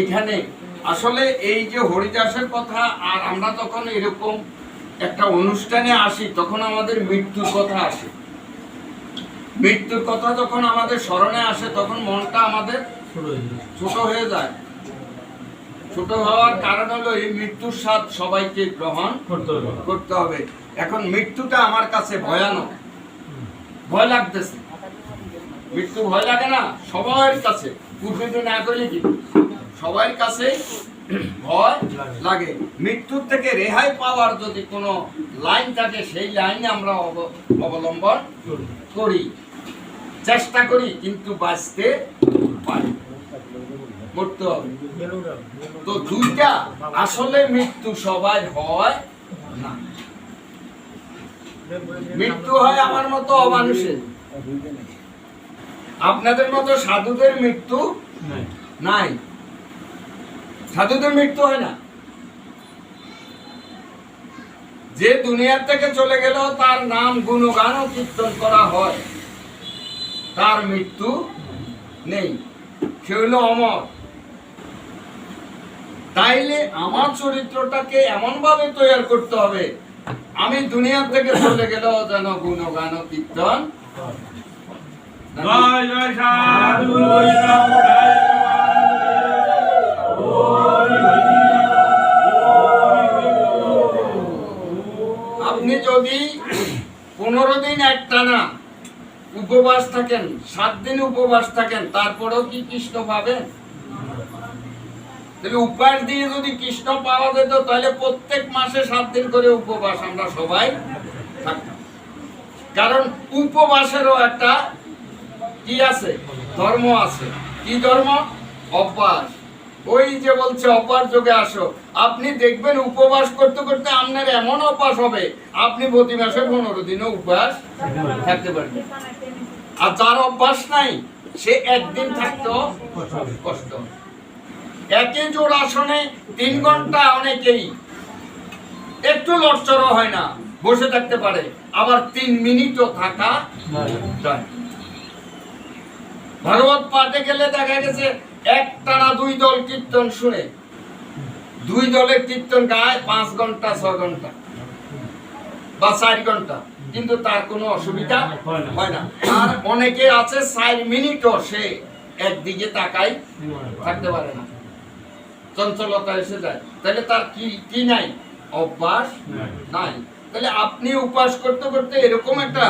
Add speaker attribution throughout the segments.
Speaker 1: এখানে আসলে এই যে হরিদাসের কথা, আর আমরা যখন এরকম একটা অনুষ্ঠানে আসি তখন আমাদের মৃত্যুর কথা আসে। মৃত্যুর কথা যখন আমাদের স্মরণে আসে তখন মনটা আমাদের ছোট হয়ে যায়। ছোট হওয়ার কারণ হলো এই মৃত্যুর স্বাদ সবাইকে গ্রহণ করতে হবে। এখন মৃত্যুটা আমার কাছে ভয়ানক, ভয় লাগতেছে। মৃত্যু ভয় লাগে না সবার কাছে, পূর্বে না করলে কি সবার কাছে ভয় লাগে। মৃত্যুর থেকে রেহাই পাওয়ার যদি কোনো লাইন থাকে সেই লাইনে আমরা অবলম্বন করি, চেষ্টা করি, কিন্তু বাঁচতে পারি, মরতে হবে। তো দুইটা আসলে মৃত্যু সবাই হয় না। মৃত্যু হয় আমার মতো অমানুষের, আপনাদের মতো সাধুদের মৃত্যু নাই। সাধুদের মৃত্যু হয় না। যে দুনিয়ার থেকে চলে গেল তার নাম গুণগান ও কীর্তন করা হয়, তার মৃত্যু নেই, সে হইল অমর। তাইলে আমার চরিত্রটাকে এমন ভাবে তৈরি করতে হবে আমি দুনিয়ার থেকে চলে গেলেও যেন গুণগান ও কীর্তন।
Speaker 2: জয় জয় সাধু
Speaker 1: আপনি যদি 15 দিন একটানা উপবাস থাকেন, 7 দিন উপবাস থাকেন, তারপরেও কি কৃষ্ণ পাবেন? তাহলে উপবাস দিয়ে যদি কৃষ্ণ পাওয়া যেত তাহলে প্রত্যেক মাসে 7 দিন করে উপবাস আমরা সবাই থাকতাম। কারণ উপবাসেরও একটা কি আছে, ধর্ম আছে। কি ধর্ম? অভ্যাস। ওই যে বলছে অভ্যাস যোগে আসো। আপনি দেখবেন উপবাস করতে করতে আপনার এমন অভ্যাস হবে আপনি প্রতি মাসে 15 দিনও উপবাস থাকতে পারবেন। আর যার অভ্যাস নাই সে একদিন থাকতেও কষ্ট। একই জোড় আসনে 3 ঘন্টা অনেকেই একটু লড়চড় হয় না, বসে থাকতে পারে, আবার 3 মিনিটও থাকা যায়। ভাগবত পাঠে গেলে দেখা গেছে একটানা 2 দল কীর্তন শুনে, 2 দলের কীর্তন গায় 5 ঘন্টা 6 ঘন্টা বা 4 ঘন্টা, কিন্তু তার কোনো অসুবিধা হয় না। আর অনেকে আছে 4 মিনিটও সে একদিকে তাকাই থাকতে পারে না, চঞ্চলতা এসে যায়। তাহলে তার কি নাই? অভ্যাস নাই। তাহলে আপনি উপবাস করতে করতে এরকম একটা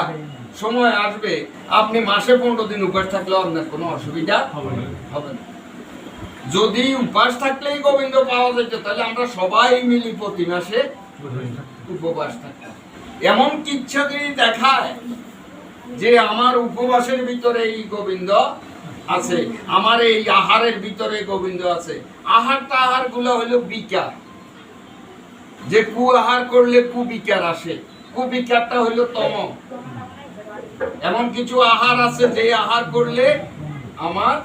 Speaker 1: সময় আসবে আপনি মাসে 15 দিন উপবাস থাকলেও আপনার কোনো অসুবিধা হবে না। যদি উপবাস থাকলেই গোবিন্দ পাওয়া যেত তাহলে আমরা সবাই মিলি প্রতি মাসে উপবাস থাকতাম। এমন ইচ্ছা যদি দেখায় যে আমার উপবাসের ভিতরে এই গোবিন্দ আছে, আমার এই আহারের ভিতরে গোবিন্দ আছে। আহার গুলো হলো বিকার, যে কু আহার করলে কুবিকার আসে, কুবিকারটা হলো তম। এমন কিছু আহার আছে যে আহার করলে আমার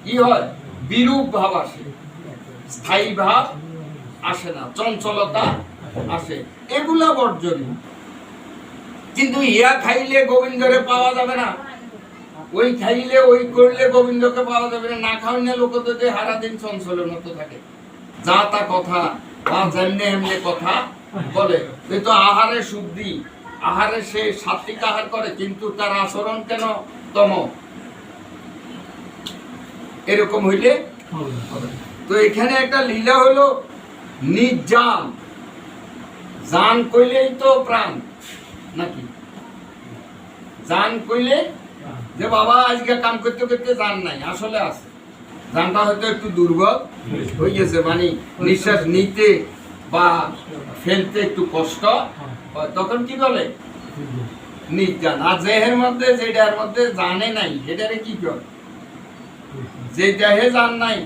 Speaker 1: কি হয়? বিরূপ ভাব আসে, স্থায়ী ভাব আসে না, চঞ্চলতা আসে, এগুলা বর্জনীয়। কিন্তু ইয়া খাইলে গোবিন্দরে পাওয়া যাবে না, ওই খাইলে ওই করলে গোবিন্দকে পাওয়া যাবে না। না খাওয়ালে লোক তো সারা দিন চঞ্চলের মতো থাকে, যা তা কথা বা যেমনে এমনি কথা বলে। কিন্তু আহারে শুদ্ধি, আহারে সে সাত্বিক আহার করে, কিন্তু তার আচরণ কেন তম? এরকম হইলে হবে। তো এখানে একটা লীলা হলো নির্জান। জান কইলেই তো প্রাণ নাকি? জান কইলে যে বাবা আজকে কাম করতে করতে জান নাই, আসলে আছে। জানটা হয়তো একটু দুর্বল হয়ে গেছে, মানে নিঃশ্বাস নিতে বা ফেলতে একটু কষ্ট হয়, তখন কি বলে? নির্জান। আর দেহের মধ্যে যেটার মধ্যে জানে নাই এটারে কি করে? যে দেহে জান নাই,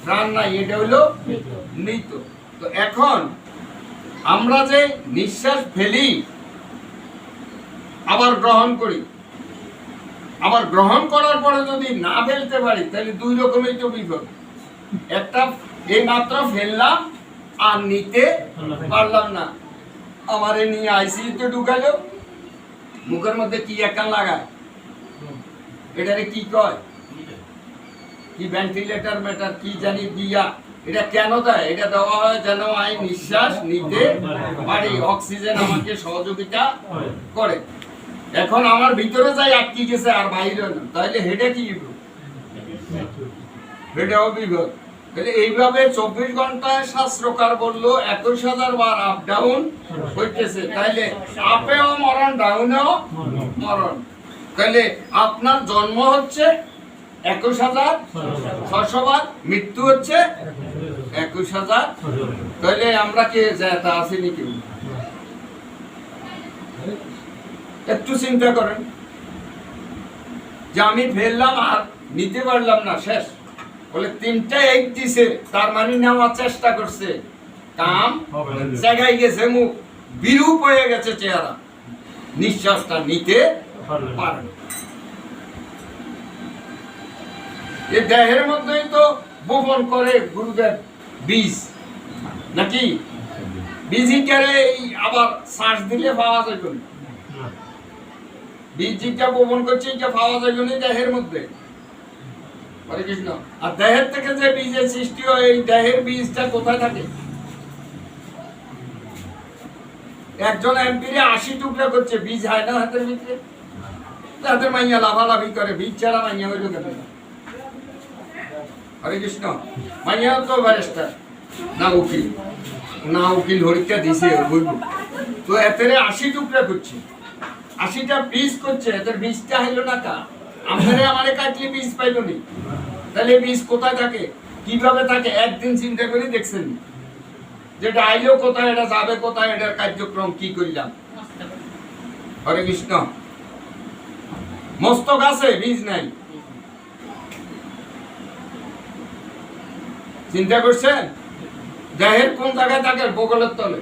Speaker 1: প্রাণ নাই, এটা হইলো মৃত। তো এখন আমরা যে নিঃশ্বাস ফেলি আবার গ্রহণ করি, আবার গ্রহণ করার পরে যদি না ফেলতে পারি তাহলে 2 রকমের তো বিপদ। একটা এই মাত্র ফেললাম আর নিতে পারলাম না, আমারে নিয়ে আইসিইউতে ঢুকালো, মুখের মধ্যে কি একটা লাগায়, এটারে কি কয়? কি ভেন্টিলেটর মেটার কি জানি দিয়া, এটা কেন দেয়? এটা দেওয়া হয় যেন আমি নিঃশ্বাস নিতে পারি, অক্সিজেন আমাকে সহযোগিতা করে। এখন আমার ভিতরে যাই আটকে গেছে আর বাইরে না, তাহলে হেডে কি হেডেও বিপদ। তাহলে এইভাবে 24 ঘন্টায় শাস্ত্রকার বললো 21,000 বার আপ ডাউন হইতেছে, তাইলে আপেও মরণ ডাউনেও মরণ। তাহলে আপনার জন্ম হচ্ছে 21,600 বার, মৃত্যু হচ্ছে 21,000। তাহলে আমরা কে যেটা আসেনি কেউ? একটু চিন্তা করেন যে আমি ফেললাম আর নিতে পারলাম না, শেষ। বলে 3টা এক দিছে, তার মানে নেওয়ার চেষ্টা করছে, কাম জায়গায় গেছে, মুখ বিরূপ হয়ে গেছে, চেহারা, নিঃশ্বাসটা নিতে পারে। এই দেহের মধ্যেই তো বপন করে গুরুদেব বীজ, নাকি? বীজিটারে আবার শ্বাস দিলে পাওয়া যাবে না, বীজটা বপন করছে, এটা পাওয়া যাবে না দেহের মধ্যে। হরে কৃষ্ণ। আর দেহের থেকে যে বীজের সৃষ্টি হয়, এই দেহের বীজটা কোথায় থাকে? একজন এমপিরে 80 টুকরা করছে, বীজ হয় না হাতের ভিতরে? হাতের মাইয়া লাভালাভি করে, বীজ ছাড়া মাইয়া হইল কেন? হরে কৃষ্ণ। মাইয়া তো ব্যারিস্টার না উকিল, না উকিল হরিকা দিছে বইব, তো এতেরে 80 টুকরা করছে, 80টা বীজ করছে, এদের বীজটা হইল না কা? আমারে কাটলে বীজ পাইল নি, তাহলে বীজ কোথায় থাকে, কিভাবে থাকে? একদিন চিন্তা করে দেখছেন যেটা আইলো কোথায়, এটা যাবে কোথায়, এটার কার্যক্রম কি করলাম? হরে কৃষ্ণ। মস্তক আছে, বীজ নাই, চিন্তা করছেন? দেহের কোন জায়গায় থাকে? বগলের তলে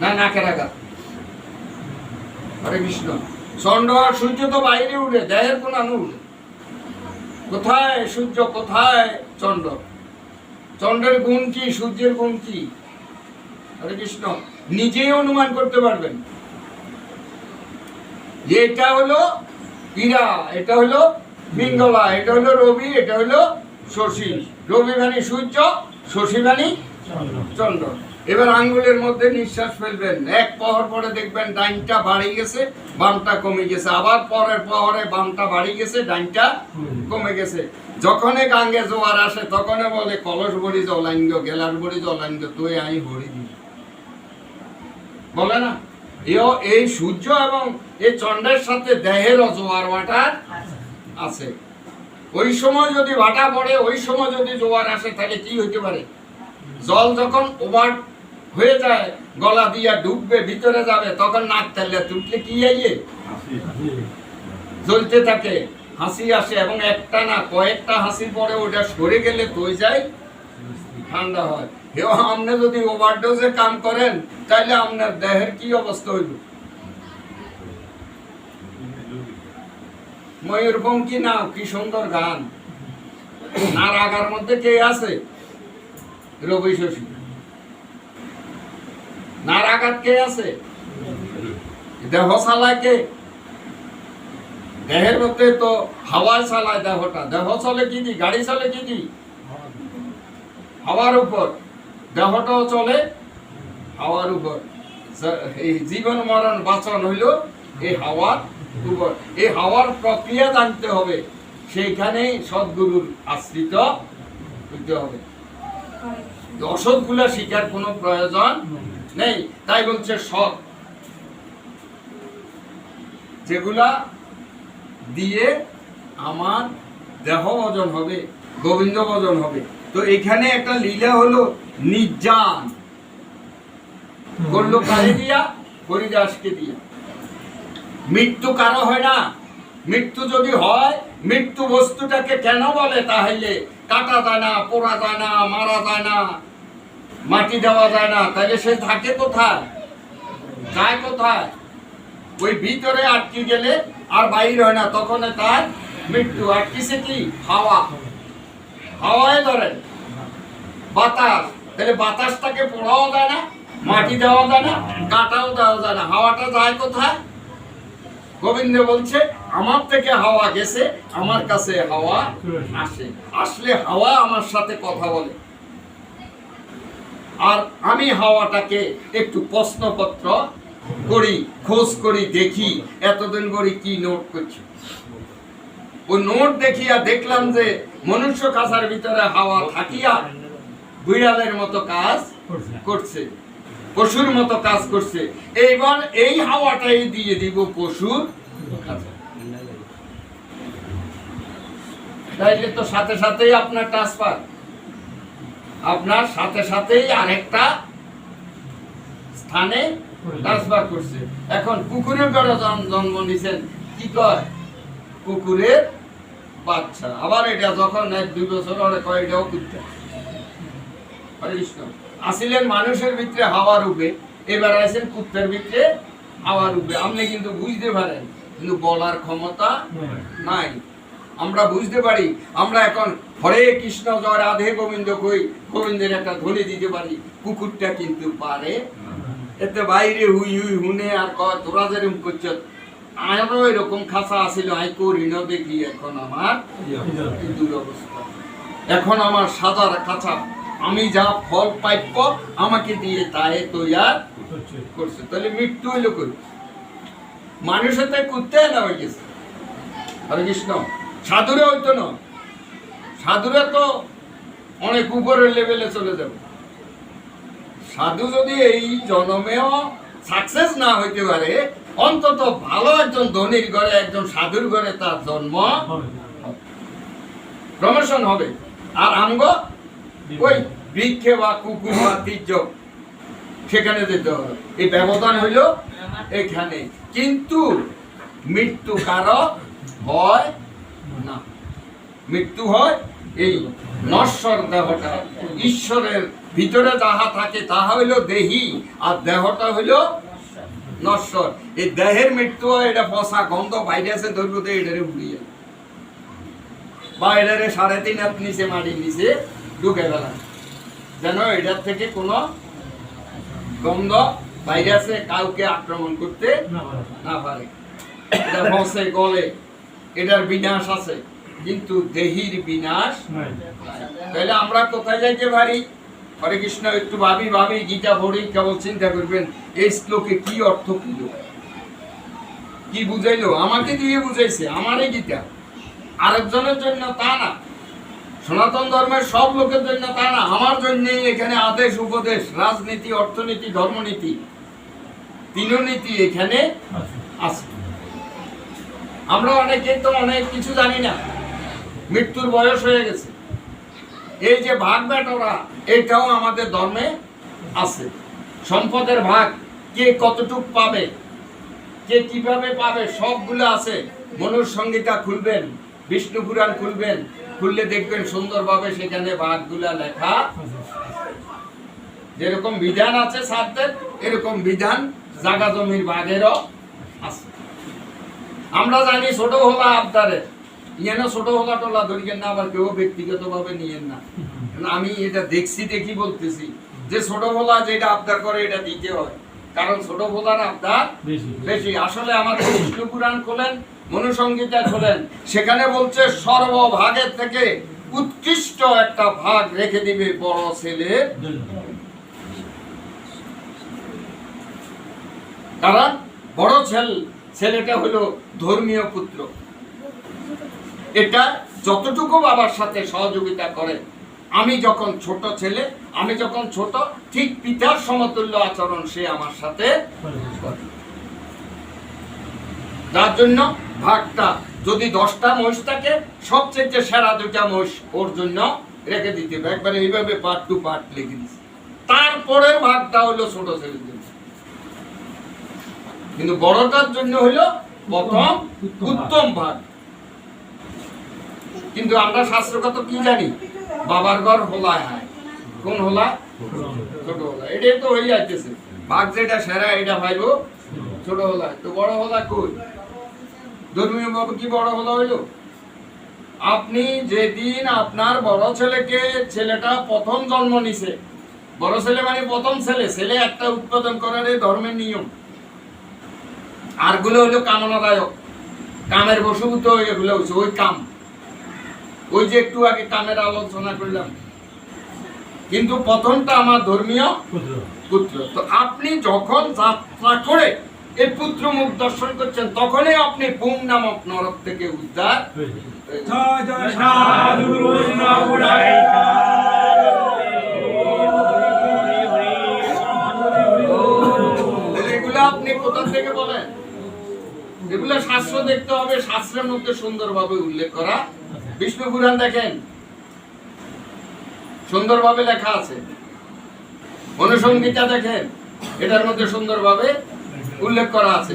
Speaker 1: না নাকের আঘাত? হরে কৃষ্ণ। চন্দ্র আর সূর্য তো বাইরে উঠে, দেহের কোন আনু উঠে? কোথায় সূর্য, কোথায় চন্দ্র? চন্দ্রের গুণ কি, সূর্যের গুণ কি? হরে কৃষ্ণ। নিজেই অনুমান করতে পারবেন যে এটা হলো ইরা, এটা হলো পিঙ্গলা, এটা হলো রবি, এটা হলো শশী। রবি মানে সূর্য, শশী মানে চন্দ্র। এবার আঙ্গুলের মধ্যে নিঃশ্বাস ফেলবেন, এক প্রহর পরে দেখবেন ডাইনটা বাড়ি গেছে, বামটা কমে গেছে, আবার পরের প্রহরে বামটা বাড়ি গেছে, ডাইনটা কমে গেছে। যখনই গাঙ্গে জোয়ার আসে তখনই বলে কলস বড়ি জলাইন্দ, গেলার বড়ি জলাইন্দ, তুই আই হরি দি, বলে না? এই সূর্য এবং এই চন্দ্রের সাথে দেহের জোয়ার ভাটার আছে। ওই সময় যদি ভাটা পড়ে, ওই সময় যদি জোয়ার আসে, তাহলে কি হইতে পারে? জল যখন ওভার হয়ে যায়, গলা দিয়া ডুববে, ভিতরে যাবে, তখন নাক তেলে তুটলে কি আইয়ে জ্বলতে থাকে, হাসি আসে, এবং একটা না কয়েকটা হাসির পরে ওটা সরে গেলে তৈ যায়, ঠান্ডা হয়। আপনি যদি ওভারডোজে কাম করেন, তাহলে আপনার দেহের কি অবস্থা হইল? ময়ূরপঙ্খী নাও, কি সুন্দর গান। আর আগার মধ্যে কে আছে? রবি শশী। নার আঘাত কে আছে? দেহ চালায় কে? দেহের মধ্যে তো হাওয়ায় চালায় দেহটা। দেহ চলে কি দি? গাড়ি চলে কি দি? হাওয়ার উপর। দেহটাও চলে হাওয়ার উপর। এই জীবন মরণ বাঁচন হইল এই হাওয়ার উপর। এই হাওয়ার প্রক্রিয়া জানতে হবে, সেইখানেই সদ্গুরুর আশ্রিত হইতে হবে। অসৎগুলা শিখার কোনো প্রয়োজন নেই। তাই বলছে সৎ, যেগুলা দিয়ে আমার দেহ ওজন হবে, গোবিন্দ ওজন হবে। তো এখানে একটা লীলা হলো নির্জান করলো কারে দিয়া? হরিদাসকে দিয়া। মৃত্যু কারো হয় না। মৃত্যু যদি হয়, মৃত্যু বস্তুটাকে কেন বলে? তাহলে কাটা যায় না, পোড়া যায় না, মারা যায় না, মাটি দেওয়া যায় না, তাহলে সে থাকে কোথায়? যায় কোথায়? ওই ভিতরে আটকে গেলে আর বাইর হয় না, তখন তার মৃত্যু। আটকিছে কি? হাওয়া। হাওয়ায় ধরে বাতাস, তাহলে বাতাসটাকে পোড়াও যায় না, মাটি দেওয়া যায় না, কাটাও দেওয়া যায় না। হাওয়াটা যায় কোথায়? গোবিন্দ বলছে আমার থেকে হাওয়া গেছে, আমার কাছে হাওয়া আসে, আসলে হাওয়া আমার সাথে কথা বলে, আর আমি হাওয়াটাকে একটু প্রশ্নপত্র করি, খোঁজ করি, দেখি এতদিন করি কি নোট করছি। ওই নোট দেখিয়া দেখলাম যে মনুষ্য কাছার ভিতরে হাওয়া থাকিয়া বিড়ালের মতো কাজ করছে, পশুর মতো কাজ করছে। এইবার এই হাওয়াটাই দিয়ে দিব পশুর কাছে। তাইলে তো সাথে সাথেই আপনার ট্রান্সফার, আপনার সাথে সাথেই আরেকটা স্থানে ট্রান্সফার করছে। এখন কুকুরের ঘরে জন্ম নিছেন, কি কয় কুকুরের বাচ্চা, আবার এটা যখন 1-2 বছর হলে কয় এটাও কুত্তা। হরে কৃষ্ণ। আসিলেন মানুষের ভিতরে হাওয়া রূপে, এবার আছেন কুত্তার ভিতরে হাওয়া রূপে। আপনি কিন্তু বুঝতে পারেন, কিন্তু বলার ক্ষমতা নাই। আমরা বুঝতে পারি, আমরা এখন হরে কৃষ্ণ জয় রাধে গোবিন্দ কই, গোবিন্দের একটা ধ্বনি দিতে পারি, কুকুরটা কিন্তু পারে। এতে বাইরে হুই হুই হুনে আর কয় তোরা যেরকম করছ, আরো এরকম খাসা আসিল, আই করি না দেখি এখন আমার দুরবস্থা। এখন আমার সাদার কাঁচা, আমি যা ফল পাইব আমাকে দিয়ে তাই তৈয়ার করছে। তাহলে মৃত্যু হইল কই? মানুষের তো কুত্তে না হয়ে গেছে। হরে কৃষ্ণ। সাধুরে হইতো না, সাধুরে তো অনেক উপরের লেভেলে চলে যাবে। সাধু যদি এই জন্মেও সাকসেস না হইতে পারে, অন্তত ভালো একজন ধনীর ঘরে, একজন সাধুর ঘরে তার জন্ম প্রমোশন হবে। আর আমগ ওই বৃক্ষে বা কুকুর বা তির্যক সেখানে যেতে হবে। এই ব্যবধান হইল এখানে। কিন্তু মৃত্যু কারো হয় না, মৃত্যু হয় এই নশ্বর দেহটা। ঈশ্বরের ভিতরে যাহা থাকে তাহা হইল দেহি, আর দেহটা হইল নশ্বর। এই দেহের মৃত্যু হয়, এটা পচা গন্ধ ভাইরাসে ধরবতে এটারে উড়িয়ে বা এটারে 3.5 হাত নিচে মাটির নিচে ঢুকে ফেলা, যেন এটার থেকে কোনো গন্ধ ভাইরাসে কাউকে আক্রমণ করতে না পারে। এটা পচে গলে, এটার বিনাশ আছে, কিন্তু দেহির বিনাশ নাই। তাহলে আমরা কোথায় যাইতে পারি? হরে কৃষ্ণ। একটু ভাবি গীতা পড়ি, কেবল চিন্তা করবেন এই শ্লোকে কি অর্থ ছিল, কি বুঝাইলো। আমাকে দিয়ে বুঝাইছে, আমারই গীতা, আরেকজনের জন্য তা না। সনাতন ধর্মের সব লোকের জন্য তা না, আমার জন্যই এখানে আদেশ উপদেশ, রাজনীতি, অর্থনীতি, ধর্মনীতি, তিননীতি এখানে আছে। আমরা অনেকে তো অনেক কিছু জানি না, মৃত্যুর বয়স হয়ে গেছে। এই যে ভাগ বাটোয়ারা, এটাও আমাদের ধর্মে আছে। সম্পদের ভাগ কে কতটুক পাবে, কে কিভাবে পাবে, সবগুলো আছে। মনুসংহিতা খুলবেন, বিষ্ণু পুরাণ খুলবেন, খুললে দেখবেন সুন্দরভাবে সেখানে ভাগগুলা লেখা। যেরকম বিধান আছে সাধ্যের, এরকম বিধান জাগা জমির ভাগেরও আছে। আমরা জানি ছোট হলা আবদারের, ইয়েন ছোট হলা টোলা ধরিকেন না, আবার কেউ ব্যক্তিগত ভাবে নিয়েন না। আমি এটা দেখি বলতেছি যে ছোট হলা যেটা আবদার করে এটা দিতে হয়, কারণ ছোট হলার আবদার বেশি। আসলে আমাদের বিষ্ণু পুরাণ খোলেন, মনুসংহিতা খোলেন, সেখানে বলছে সর্বভাগের থেকে উৎকৃষ্ট একটা ভাগ রেখে দিবে বড় ছেলে। কারণ বড় ছেলেটা হলো ধর্মীয় পুত্র। এটা যতটুকু বাবার সাথে সহযোগিতা করে, আমি যখন ছোট ছেলে, আমি যখন ছোট, ঠিক পিতার সমতুল্য আচরণ সে আমার সাথে করে। যার জন্য ভাগটা যদি 10টা মহিষ থাকে, সবচেয়ে সেরা 2টা মহিষ ওর জন্য রেখে দিতে হবে। একবারে এইভাবে পার্ট টু পার্ট লিখে দিচ্ছে। তারপরের ভাগটা হলো ছোট ছেলের জন্য, কিন্তু বড়টার জন্য হলো প্রথম উত্তম ভাগ। কিন্তু আমরা শাস্ত্রগত কি জানি, বাবার ঘর হোলায় হয়, কোন হোলা? ছোট হোলা। এটাই তো হয়ে যাইতেছে, ভাগ যেটা সেরা এটা ভাইবো ছোট হোলা। তো বড় হোলা কই? ধর্মীয় ভাবে কি বড় হোলা হইলো? আপনি যেদিন আপনার বড় ছেলেকে, ছেলেটা প্রথম জন্ম নিছে, বড় ছেলে মানে প্রথম ছেলে, ছেলে একটা উৎপাদন করার ধর্মের নিয়ম। আরগুলো হলো কামনাদায়ক, কামের বশভূত এগুলো হচ্ছে ওই কাম, ওই যে একটু আগে কামের আলোচনা করলাম। কিন্তু প্রথমটা আমার ধর্মীয় পুত্র। তো আপনি যখন যাত্রা করে এই পুত্র মুখ দর্শন করছেন, তখনই আপনি পুং নামক নরক থেকে উদ্ধার। এগুলো আপনি কোথা থেকে বলেন? এগুলো শাস্ত্র দেখতে হবে, শাস্ত্রের মধ্যে সুন্দরভাবে উল্লেখ করা। বিষ্ণু পুরাণ দেখেন, সুন্দরভাবে লেখা আছে। অনুসংগীতা দেখেন, এটার মধ্যে সুন্দরভাবে উল্লেখ করা আছে।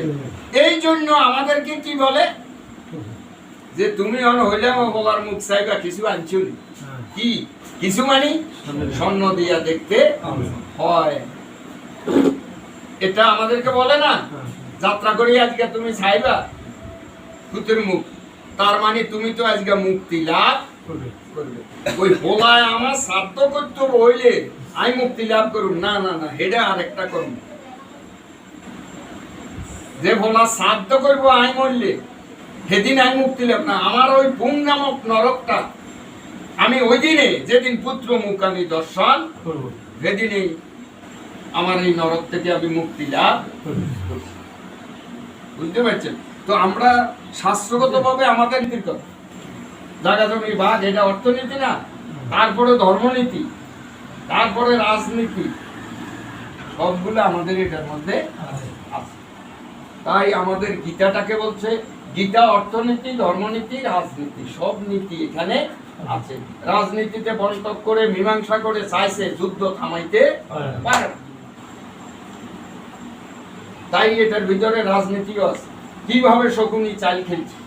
Speaker 1: এই জন্য আমাদেরকে কি বলে যে তুমি হইলাম বলার মুখ চাইবা কিছু আনছুনি, কি কিছু মানি স্বর্ণ দিয়া দেখতে হয়, এটা আমাদেরকে বলে না। যাত্রা করি আজকে তুমি চাইবা ভূতের মুখ, তার মানে তুমি তো আজকে মুক্তি লাভ করবে। ওই বলায় আমার শ্রাদ্ধ করতে হইলে আমি মুক্তি লাভ করুন, না না না, এটা আরেকটা করুন। যে বলা শ্রাদ্ধ করবো আমি মরলে সেদিন আমি মুক্তি লাভ না, আমার ওই পুং নামক নরকটা আমি ওই দিনে যেদিন পুত্র মুখ আমি দর্শন সেদিনই আমার এই নরক থেকে আমি মুক্তি লাভ। বুঝতে পারছেন? তো আমরা শাস্ত্রগত ভাবে আমাদের নীতির কথা, জায়গা জমি ভাগ, এটা অর্থনীতি না, তারপরে ধর্মনীতি, তারপরে রাজনীতি, সবগুলো আমাদের এটার মধ্যে আছে। তাই আমাদের গীতাটাকে বলছে গীতা অর্থনীতি, ধর্মনীতি, রাজনীতি, সব নীতি এখানে আছে। রাজনীতিতে বন্টক করে মীমাংসা করে চাইছে যুদ্ধ থামাইতে পারে, তাই এটার ভিতরে রাজনীতিও আছে। কিভাবে শকুনি চাল খেলছে,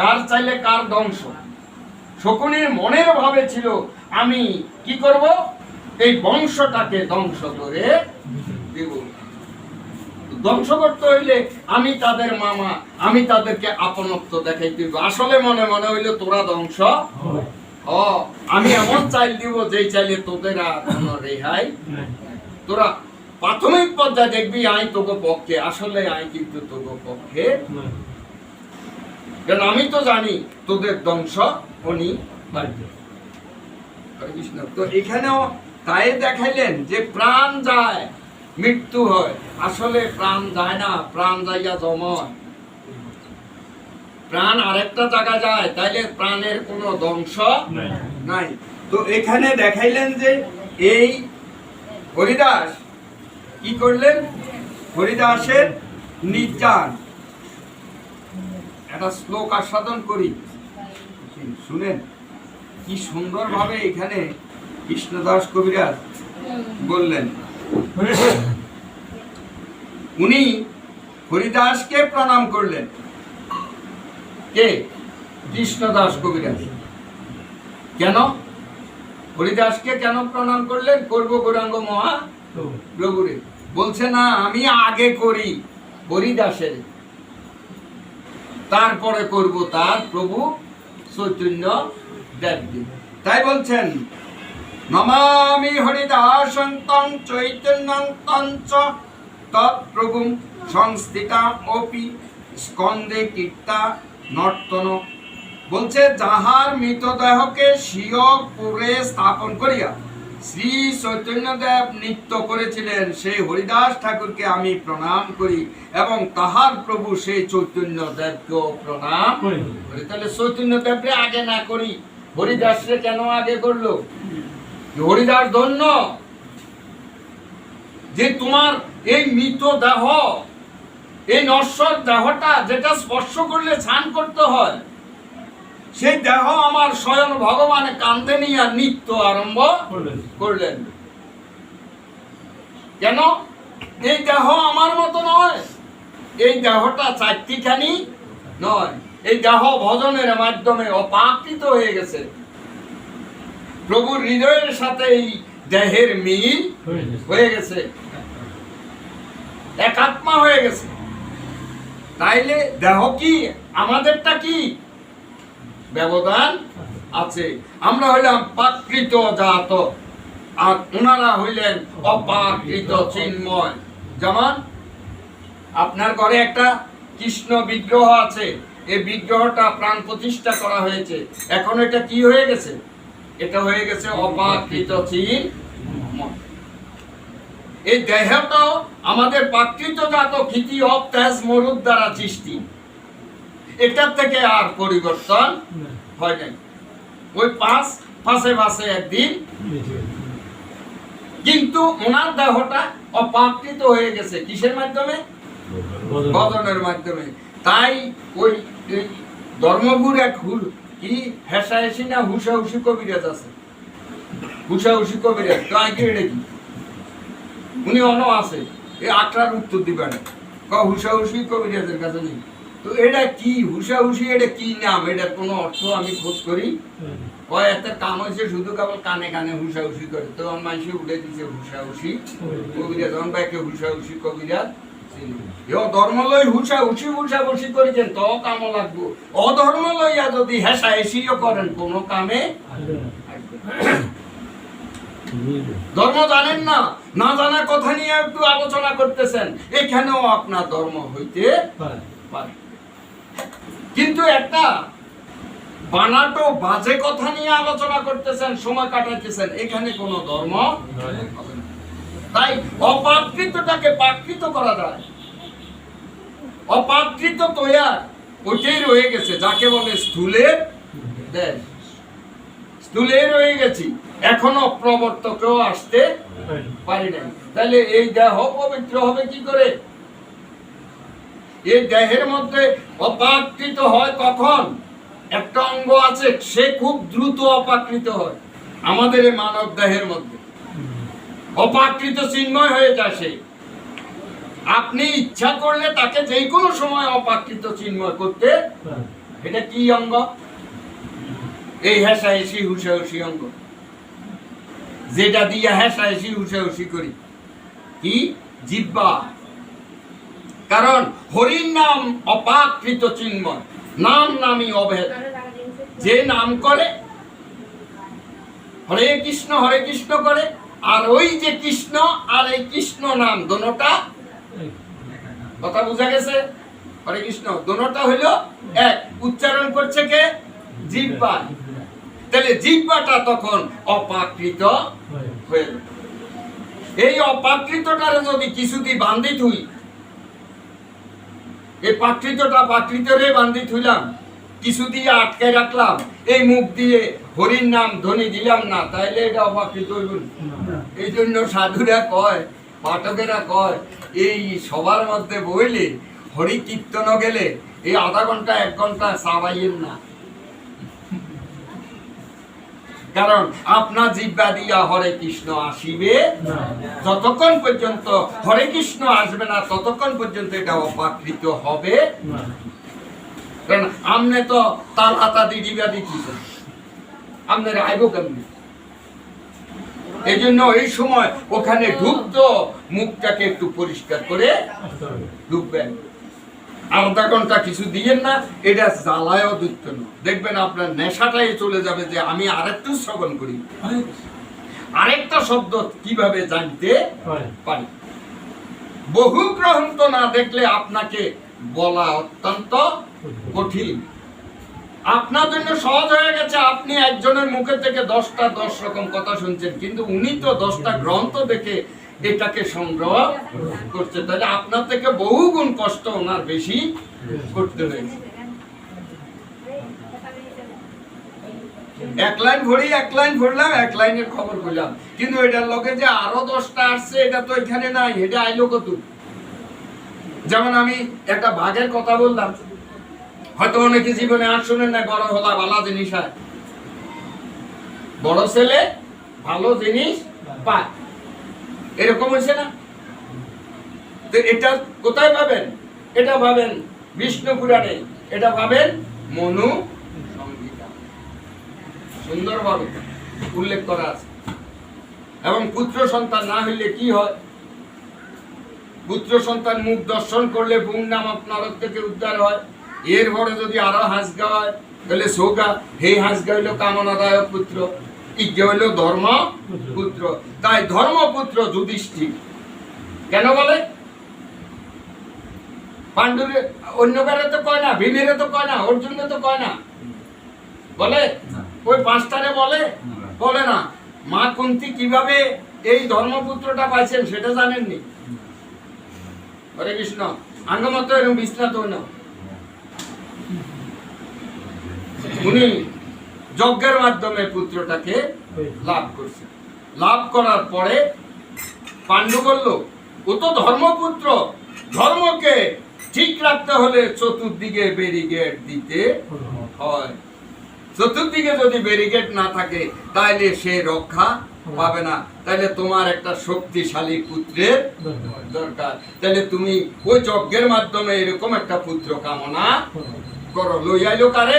Speaker 1: কার চাইলে কার ধ্বংস। শকুনির মনের ভাবে ছিল আমি কি করব, এই বংশটাকে ধ্বংস করে দেব। ধ্বংস করতে হইলে আমি তাদের মামা, আমি তাদেরকে আপনত্ব দেখাই দিব। আসলে মনে মনে হইলে তোরা ধ্বংস, আমি এমন চাইল দিব যেই চাইলে তোদের আর কোনো রেহাই। তোরা প্রাথমিক পর্যায়ে দেখবি আই তোকে পক্ষে, আসলে আই কিন্তু তোকে পক্ষে, কারণ আমি তো জানি তোদের ধ্বংস উনি বাড়বে। তো এখানেও তাই দেখাইলেন যে প্রাণ যায় মৃত্যু হয়, আসলে প্রাণ যায় না, প্রাণ যাইয়া জমায়, প্রাণ আরেকটা জায়গা যায়, তাইলে প্রাণের কোনো ধ্বংস নাই। তো এখানে দেখাইলেন যে এই হরিদাস কি করলেন, হরিদাসের নির্যান একটা শ্লোক আস্বাদন করি, শুনেন কি সুন্দর ভাবে এখানে কৃষ্ণদাস কবিরাজ বললেন। উনি হরিদাসকে প্রণাম করলেন, কে? কৃষ্ণদাস কবিরাজ। কেন হরিদাসকে কেন প্রণাম করলেন? করব গৌরাঙ্গ মহা প্রভুরে, বলছে না আমি আগে করি হরিদাসের, তারপরে করব তার প্রভু চৈতন্য দেবকে। তাই বলছেন নমামি হরিদাসং তং চৈতন্যং তঞ্চ তৎপ্রভুং সংস্থিতাম অপি স্কন্দে কীর্তা নর্তন। বলছে যাহার মৃতদেহকে স্বীয়পুরে স্থাপন করিয়া শ্রী চৈতন্যদেব নৃত্য করেছিলেন, সেই হরিদাস ঠাকুরকে আমি প্রণাম করি এবং তাহার প্রভু সেই চৈতন্যদেবকেও প্রণাম করি। তাহলে চৈতন্যদেবকে আগে না করি হরিদাসকে কেন আগে করলো? হরিদাস ধন্য যে তোমার এই মৃত দেহ, এই নশ্বর দেহটা যেটা স্পর্শ করলে স্নান করতে হয়, সেই দেহ আমার স্বয়ং ভগবান কান্দে নিয়ে নিত্য আরম্ভ করলেন। কেন? এই দেহ আমার মতো নয়, এই দেহটা চারটিখানি নয়, এই দেহ ভজনের মাধ্যমে অপাকৃত হয়ে গেছে, প্রভুর হৃদয়ের সাথে এই দেহের মিল হয়ে গেছে, এক আত্মা হয়ে গেছে। তাইলে দেহ কি আমাদেরটা কি ব্যবধান আছে? আমরা হইলাম প্রাকৃত জাত আর ওনারা হইলেন অপ্রাকৃত চিন্ময়। যেমন আপনার ঘরে একটা কৃষ্ণ বিগ্রহ আছে, এই বিগ্রহটা প্রাণ প্রতিষ্ঠা করা হয়েছে, এখন এটা কি হয়ে গেছে? এটা হয়ে গেছে অপ্রাকৃত চিন্ময়। এই দেহটাও আমাদের প্রাকৃতজাত ক্ষিতি অব তেজ মরুদ দ্বারা সৃষ্টি, এটার থেকে আর পরিবর্তন হয় নাই। ওই পাশে একদিন, কিন্তু ওনার দেহটা অপ্রাকৃত হয়ে গেছে কিসের মাধ্যমে? বদনের মাধ্যমে। তাই ওই ধর্মগুর এক কি হেসাহেসি না হুসাহুসি কবিরাজ আছে, হুসাহুসি কবিরাজ তো আগে এটা কি উনি অন আছে, এই আটটার উত্তর দিবে না, হুসাহুসি কবিরাজের কাছে নেই। তো এটা কি হুসাহুসি, এটা কি নাম, এটার কোনো অর্থ আমি খোঁজ করি। এত কাম হয়েছে শুধু কেবল কানে কানে হুসাহুসি করে, তো মানুষে উঠে দিছে হুসাহুসি কবিরাজ, তখন বাইকে হুসাহুসি কবিরাজ। ধর্ম লই হুসাহুসি করেছেন তো কাম লাগবো, অধর্ম লইয়া যদি হেসাহেসিও করেন কোনো কামে। ধর্ম জানেন না, না জানা কথা নিয়ে একটু আলোচনা করতেছেন, এখানেও আপনার ধর্ম হইতে পারে। কিন্তু একটা বানাটো বাজে কথা নিয়ে আলোচনা করতেছেন, সময় কাটাইতেছেন, এখানে কোনো ধর্ম। তাই অপ্রাকৃতটাকে প্রাকৃত করা যায়। অপ্রাকৃত তৈয়ার ওইটাই রয়ে গেছে, যাকে বলে স্থূলের দেশ। স্থূলে রয়ে গেছি, এখনো প্রবর্তকেও আসতে পারি নাই। তাহলে এই দেহ পবিত্র হবে কি করে? এই দেহের মধ্যে অপ্রাকৃত হয় কখন? একটা অঙ্গ আছে, সে খুব দ্রুত অপ্রাকৃত হয়। আমাদের এই মানব দেহের মধ্যে অপ্রাকৃত চিন্ময় হয়ে যায় সে। আপনি ইচ্ছা করলে তাকে যে কোনো সময় অপ্রাকৃত চিন্ময় করতে, এটা কি অঙ্গ? এই হেসাহেসি হুসাহুসি অঙ্গ, যেটা দিয়ে হেসাহেসি হুসাহুসি করি, কি জিহ্বা। কারণ হরির নাম অপ্রাকৃত চিন্ময়, নাম নামই অভেদ। যে নাম করে হরে কৃষ্ণ করে, আর ওই যে কৃষ্ণ আর এই কৃষ্ণ নাম দোনোটা, কথা বোঝা গেছে? হরে কৃষ্ণ দোনোটা হইলো এক, উচ্চারণ করছে কে? জিহ্বা। তাহলে জিহ্বাটা তখন অপ্রাকৃত হয়ে যাবে। এই অপ্রাকৃতটারে যদি কিছুদিন বান্ধি থুই, এই প্রাকৃতরে বান্ধি থুইলাম, কিছু দিয়ে আটকে রাখলাম, এই মুখ দিয়ে হরির নাম ধ্বনি দিলাম না, তাইলে এটা অপ্রাকৃত হইব। এই জন্য সাধুরা কয়, পাঠকেরা কয়, এই সবার মধ্যে বইলে হরি কীর্তন গেলে এই আধা ঘন্টা 1 ঘন্টা চাবাইয়েন না। কারণ আপনার জিহ্বা দিয়া হরে কৃষ্ণ আসিবে, যতক্ষণ পর্যন্ত হরে কৃষ্ণ আসবে না ততক্ষণ পর্যন্ত এটা অপ্রাকৃত হবে। কারণ আমনে তো তার হাতা দিবা দিচ্ছেন, আপনার আইব কেমনি? এই জন্য এই সময় ওখানে ঢুকতো, মুখটাকে একটু পরিষ্কার করে ঢুকবেন। আধা ঘন্টা কিছু দিয়েন না, এটা জ্বালায়ও দিত না, দেখবেন আপনার নেশাটাই চলে যাবে যে আমি আরেকটু শ্রবণ করি, আরেকটা শব্দ কিভাবে জানতে পারি। বহু গ্রন্থ না দেখলে আপনাকে বলা অত্যন্ত কঠিন। আপনার জন্য সহজ হয়ে গেছে, আপনি একজনের মুখে থেকে 10 রকম কথা শুনছেন, কিন্তু উনি তো 10টা গ্রন্থ দেখে এটাকে সংগ্রহ করছে, তাহলে আপনার থেকে বহু গুণ কষ্ট ওনার বেশি করতে হয়েছে। 1 লাইন ভরলাম, 1 লাইনের খবর বললাম, কিন্তু এটার লগে যে আরো 10টা আসছে এটা তো এখানে নাই, এটা আইলো কত? যেমন আমি একটা বাঘের কথা বললাম, হয়তো অনেকে জীবনে আর শুনেন না, বড় হলা ভালো জিনিস হয়, বড় ছেলে ভালো জিনিস পায়, এরকম হয়েছে না? তো এটা কোথায় পাবেন? এটা পাবেন বিষ্ণু পুরাণে, এটা পাবেন মনু সংহিতা, সুন্দরভাবে উল্লেখ করা আছে। এবং পুত্র সন্তান না হইলে কি হয়? পুত্র সন্তান মুখ দর্শন করলে ভূম নামক নরক থেকে উদ্ধার হয়। এরপরে যদি আরো হাঁসগা হয় তাহলে সৌগা, হে হাঁসগা হইল কামনাদায়ক পুত্র, ইজ্ঞ হইল ধর্ম পুত্র। তাই ধর্মপুত্র যুধিষ্ঠির কেন বলে? পাণ্ডুর অন্য কারে তো কয় না, ভীমেরে তো কয় না, অর্জুনে তো কয় না, বলে? ওই পাঁচটারে বলে? বলে না। মা কুন্তি কিভাবে এই ধর্মপুত্রটা পাইছেন সেটা জানেননি? হরে কৃষ্ণ। আঙ্গমত এরকম বিশ্বনাথ না, উনি যজ্ঞের মাধ্যমে পুত্রটাকে লাভ করছে। লাভ করার পরে পাণ্ডু বলল, ও তো ধর্মপুত্র, ধর্মকে ঠিক রাখতে হলে চতুর্দিকে ব্যারিকেড দিতে হয়। চতুর্দিকে যদি ব্যারিকেড না থাকে তাহলে সে রক্ষা পাবে না। তাহলে তোমার একটা শক্তিশালী পুত্রের দরকার। তাহলে তুমি ওই যজ্ঞের মাধ্যমে এরকম একটা পুত্র কামনা করো। লইয়াইলো কারে?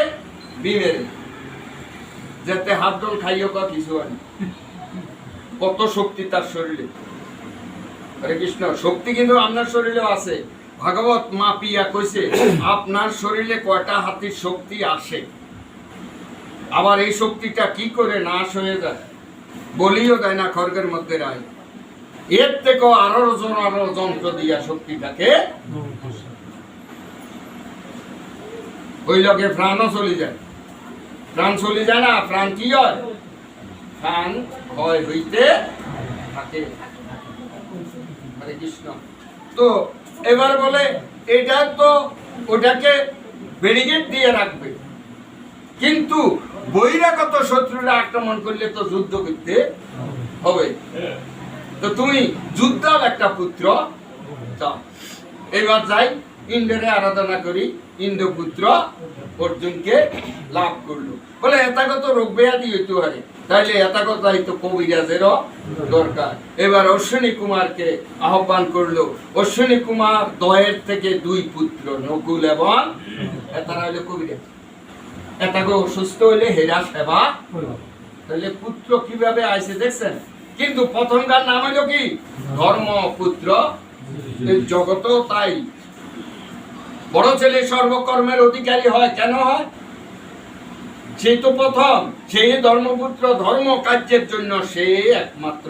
Speaker 1: ভীমের। যাতে হাত ডোল খাইও কিছু হয়। কত শক্তি তার শরীরে। হরে কৃষ্ণ। শক্তি কিন্তু আপনার শরীরেও আছে। ভাগবত মা পিয়া কইছে, আপনার শরীরে কয়টা হাতির শক্তি আসে, আবার এই শক্তিটা কি করে নাশ হয়ে যায় বলিও দেয় না, খড়গের মধ্যে রায়। এর থেকেও আরো যন্ত্র দিয়া শক্তিটাকে ওই লগে প্রাণও চলে যায়। প্রাণ চলে যায় না, প্রাণ কি হয়? প্রাণ ক্ষয় হইতে থাকে। হরে কৃষ্ণ। তো এবার বলে এটা তো ওটাকে ব্যারিকেড দিয়ে রাখবে, কিন্তু বহিরাগত শত্রুরা আক্রমণ করলে তো যুদ্ধ করতে হবে। তো তুমি যুদ্ধার একটা পুত্র চাও। এবার যাই ইন্দ্রে আরাধনা করি, ইন্দ্রপুত্র অর্জুনকে লাভ করলো। বলে এতাগত রোগ ব্যাধি হইতে পারে, তাইলে এতাগত হয়তো কবিরাজেরও দরকার। এবার অশ্বিনী কুমারকে আহ্বান করলো। অশ্বিনী কুমার দয়ের থেকে দুই পুত্র, নকুল এবং এতারা হইলো কবিরাজ। এটাকে অসুস্থ হইলে হেরা সেবা। তাহলে পুত্র কিভাবে আইছে দেখছেন? কিন্তু প্রথমকার নাম হইল কি? ধর্মপুত্র। জগত তাই বড় ছেলে সর্বকর্মের অধিকারী হয়। কেন হয়? সেই তো প্রথম, সেই ধর্মপুত্র। ধর্ম কার্যের জন্য সে একমাত্র।